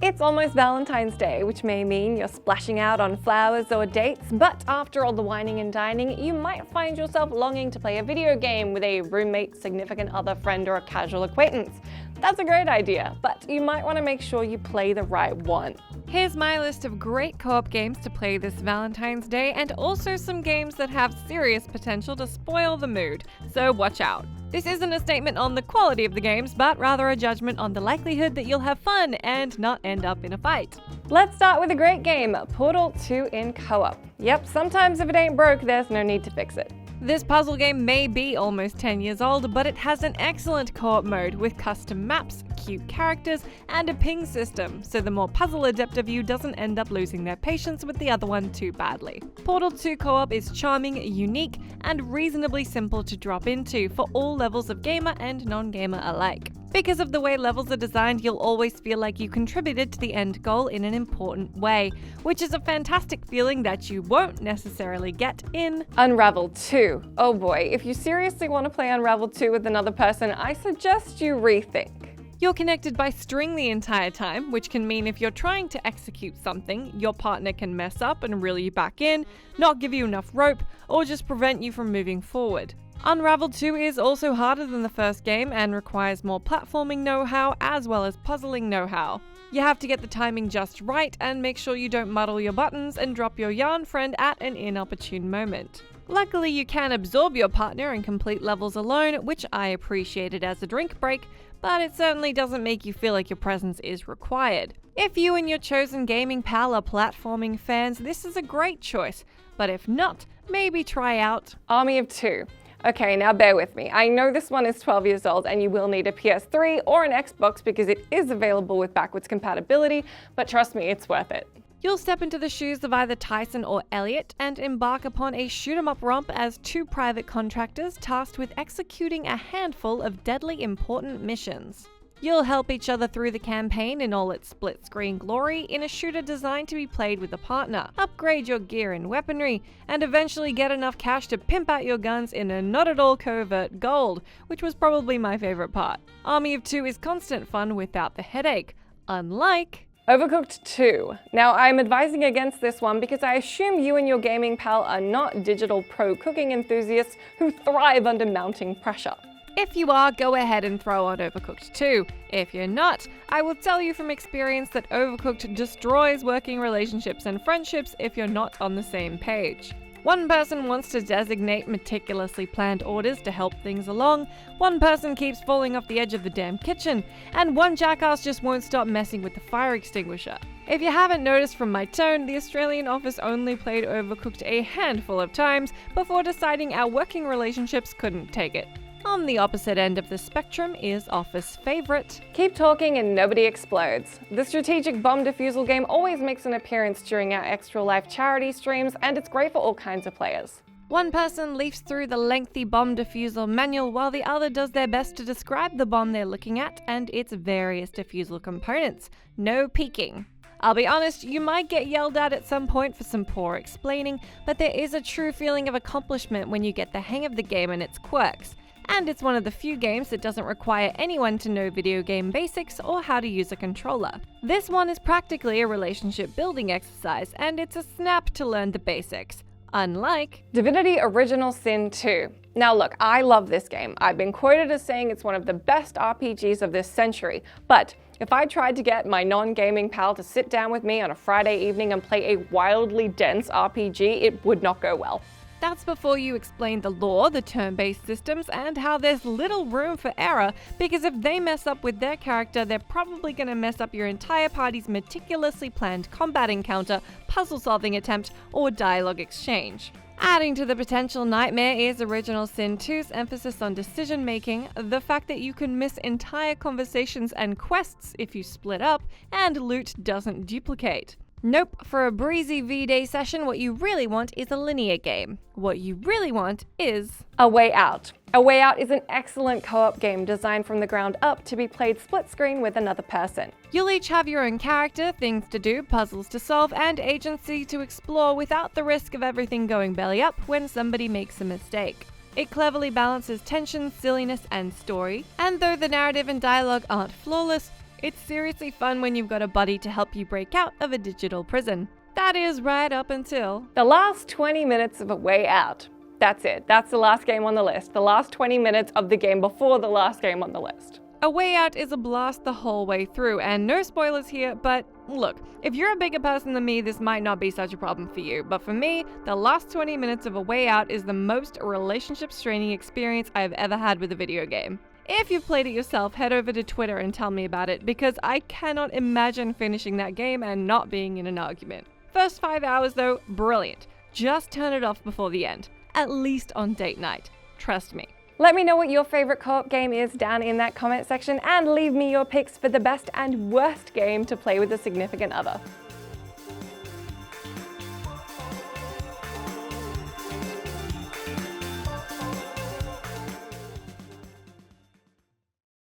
It's almost Valentine's Day, which may mean you're splashing out on flowers or dates, but after all the whining and dining, you might find yourself longing to play a video game with a roommate, significant other, friend, or a casual acquaintance. That's a great idea, but you might want to make sure you play the right one. Here's my list of great co-op games to play this Valentine's Day, and also some games that have serious potential to spoil the mood, so watch out. This isn't a statement on the quality of the games, but rather a judgment on the likelihood that you'll have fun and not end up in a fight. Let's start with a great game, Portal 2 in co-op. Yep, sometimes if it ain't broke, there's no need to fix it. This puzzle game may be almost 10 years old, but it has an excellent co-op mode with custom maps, cute characters, and a ping system, so the more puzzle adept of you doesn't end up losing their patience with the other one too badly. Portal 2 co-op is charming, unique, and reasonably simple to drop into for all levels of gamer and non-gamer alike. Because of the way levels are designed, you'll always feel like you contributed to the end goal in an important way, which is a fantastic feeling that you won't necessarily get in Unravel 2. Oh boy, if you seriously want to play Unravel 2 with another person, I suggest you rethink. You're connected by string the entire time, which can mean if you're trying to execute something, your partner can mess up and reel you back in, not give you enough rope, or just prevent you from moving forward. Unravel 2 is also harder than the first game and requires more platforming know-how as well as puzzling know-how. You have to get the timing just right and make sure you don't muddle your buttons and drop your yarn friend at an inopportune moment. Luckily, you can absorb your partner and complete levels alone, which I appreciated as a drink break, but it certainly doesn't make you feel like your presence is required. If you and your chosen gaming pal are platforming fans, this is a great choice, but if not, maybe try out Army of Two. Okay, now bear with me. I know this one is 12 years old and you will need a PS3 or an Xbox because it is available with backwards compatibility, but trust me, it's worth it. You'll step into the shoes of either Tyson or Elliot and embark upon a shoot-'em-up romp as two private contractors tasked with executing a handful of deadly important missions. You'll help each other through the campaign in all its split-screen glory in a shooter designed to be played with a partner, upgrade your gear and weaponry, and eventually get enough cash to pimp out your guns in a not-at-all covert gold, which was probably my favorite part. Army of Two is constant fun without the headache, unlike Overcooked 2. Now, I'm advising against this one because I assume you and your gaming pal are not digital pro cooking enthusiasts who thrive under mounting pressure. If you are, go ahead and throw on Overcooked 2. If you're not, I will tell you from experience that Overcooked destroys working relationships and friendships if you're not on the same page. One person wants to designate meticulously planned orders to help things along, one person keeps falling off the edge of the damn kitchen, and one jackass just won't stop messing with the fire extinguisher. If you haven't noticed from my tone, the Australian office only played Overcooked a handful of times before deciding our working relationships couldn't take it. On the opposite end of the spectrum is Office favorite Keep Talking and Nobody Explodes. The strategic bomb-defusal game always makes an appearance during our Extra Life charity streams, and it's great for all kinds of players. One person leafs through the lengthy bomb-defusal manual while the other does their best to describe the bomb they're looking at and its various defusal components. No peeking. I'll be honest, you might get yelled at some point for some poor explaining, but there is a true feeling of accomplishment when you get the hang of the game and its quirks. And it's one of the few games that doesn't require anyone to know video game basics or how to use a controller. This one is practically a relationship building exercise, and it's a snap to learn the basics. Unlike Divinity Original Sin 2. Now look, I love this game. I've been quoted as saying it's one of the best RPGs of this century, but if I tried to get my non-gaming pal to sit down with me on a Friday evening and play a wildly dense RPG, it would not go well. That's before you explain the lore, the turn-based systems, and how there's little room for error, because if they mess up with their character, they're probably going to mess up your entire party's meticulously planned combat encounter, puzzle-solving attempt, or dialogue exchange. Adding to the potential nightmare is Original Sin 2's emphasis on decision-making, the fact that you can miss entire conversations and quests if you split up, and loot doesn't duplicate. Nope, for a breezy V-Day session, what you really want is a linear game. What you really want is A Way Out. A Way Out is an excellent co-op game designed from the ground up to be played split screen with another person. You'll each have your own character, things to do, puzzles to solve, and agency to explore without the risk of everything going belly up when somebody makes a mistake. It cleverly balances tension, silliness, and story, and though the narrative and dialogue aren't flawless, It's seriously fun when you've got a buddy to help you break out of a digital prison. That is right up until the last 20 minutes of A Way Out. That's it. That's the last game on the list. The last 20 minutes of the game before the last game on the list. A Way Out is a blast the whole way through, and no spoilers here, but look, if you're a bigger person than me, this might not be such a problem for you, but for me, the last 20 minutes of A Way Out is the most relationship-straining experience I've ever had with a video game. If you've played it yourself, head over to Twitter and tell me about it, because I cannot imagine finishing that game and not being in an argument. First 5 hours though, brilliant. Just turn it off before the end, at least on date night. Trust me. Let me know what your favorite co-op game is down in that comment section, and leave me your picks for the best and worst game to play with a significant other.